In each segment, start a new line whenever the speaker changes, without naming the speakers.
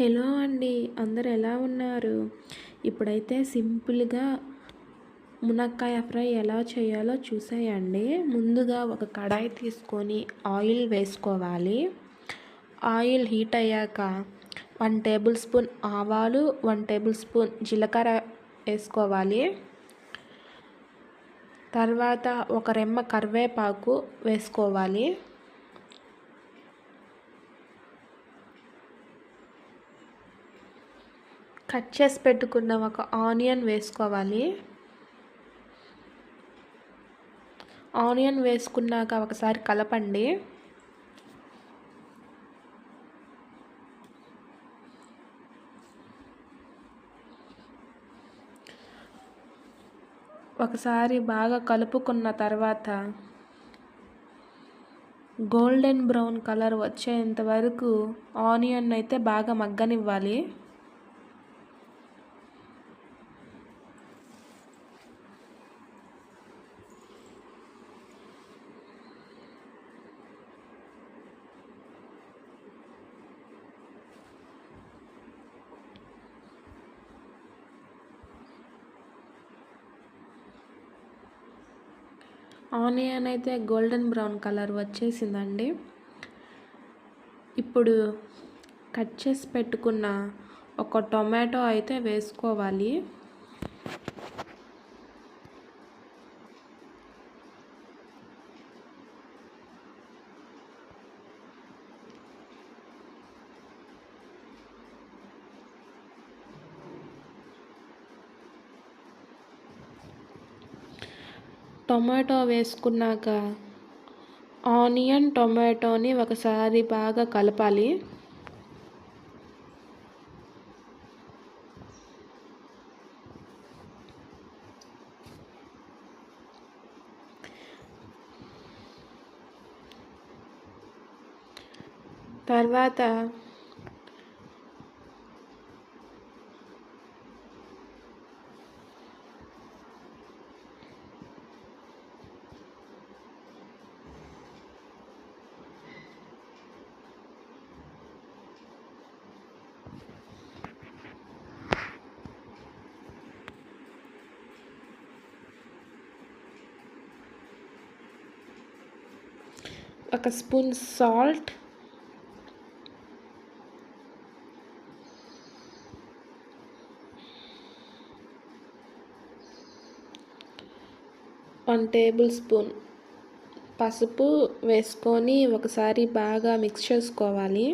Hello అండి, అందరు ఎలా ఉన్నారు? ఇప్పుడైతే సింపుల్గా మునక్కాయ ఫ్రై ఎలా చేయాలో చూసేయండి. ముందుగా ఒక కడాయి తీసుకొని ఆయిల్ వేసుకోవాలి. ఆయిల్ హీట్ అయ్యాక 1 టేబుల్ స్పూన్ ఆవాలు, 1 టేబుల్ స్పూన్ జీలకర్ర వేసుకోవాలి. తర్వాత ఒక రెమ్మ కరివేపాకు వేసుకోవాలి. కట్ చేసి పెట్టుకున్న ఒక ఆనియన్ వేసుకోవాలి. ఆనియన్ వేసుకున్నాక ఒకసారి కలపండి. ఒకసారి బాగా కలుపుకున్న తర్వాత గోల్డెన్ బ్రౌన్ కలర్ వచ్చేంత వరకు ఆనియన్ అయితే బాగా మగ్గనివ్వాలి. ఆనియన్ అయితే గోల్డెన్ బ్రౌన్ కలర్ వచ్చేసిందండి. ఇప్పుడు కట్ చేసి పెట్టుకున్న ఒక టొమాటో అయితే వేసుకోవాలి. టొమాటో వేసుకున్నాక ఆనియన్ టొమాటోని ఒకసారి బాగా కలపాలి. తర్వాత ఒక spoon salt, one table spoon పసుపు వేసుకొని ఒకసారి బాగా మిక్స్ చేసుకోవాలి.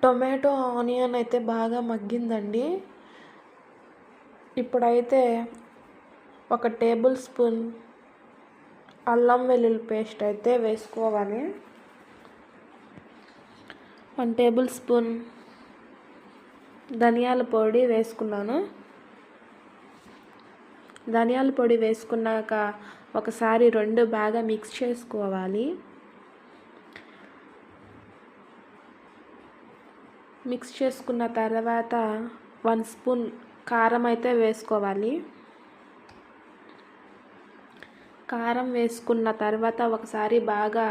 టొమాటో ఆనియన్ అయితే బాగా మగ్గిందండి. ఇప్పుడైతే ఒక టేబుల్ స్పూన్ అల్లం వెల్లుల్లి పేస్ట్ అయితే వేసుకోవాలి. 1 టేబుల్ స్పూన్ ధనియాల పొడి వేసుకున్నాను. ధనియాల పొడి వేసుకున్నాక ఒకసారి రెండు బాగా మిక్స్ చేసుకోవాలి. మిక్స్ చేసుకున్న తర్వాత 1 స్పూన్ కారం అయితే వేసుకోవాలి. కారం వేసుకున్న తర్వాత ఒకసారి బాగా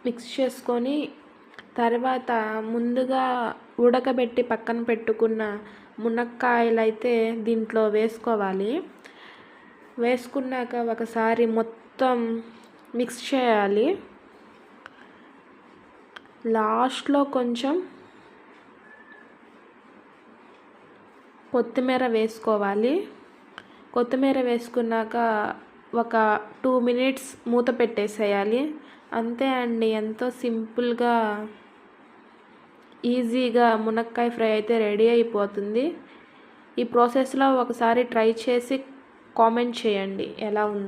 మిక్స్ చేసుకొని తర్వాత ముందుగా ఉడకబెట్టి పక్కన పెట్టుకున్న మునక్కాయలు అయితే దీంట్లో వేసుకోవాలి. వేసుకున్నాక ఒకసారి మొత్తం మిక్స్ చేయాలి. లాస్ట్లో కొంచెం కొత్తిమీర వేసుకోవాలి. కొత్తిమీర వేసుకున్నాక ఒక 2 మినిట్స్ మూత పెట్టేసేయాలి. అంతే అండి, ఎంతో సింపుల్గా ఈజీగా మునక్కాయ ఫ్రై అయితే రెడీ అయిపోతుంది. ఈ ప్రాసెస్లో ఒకసారి ట్రై చేసి కామెంట్ చేయండి ఎలా ఉందో.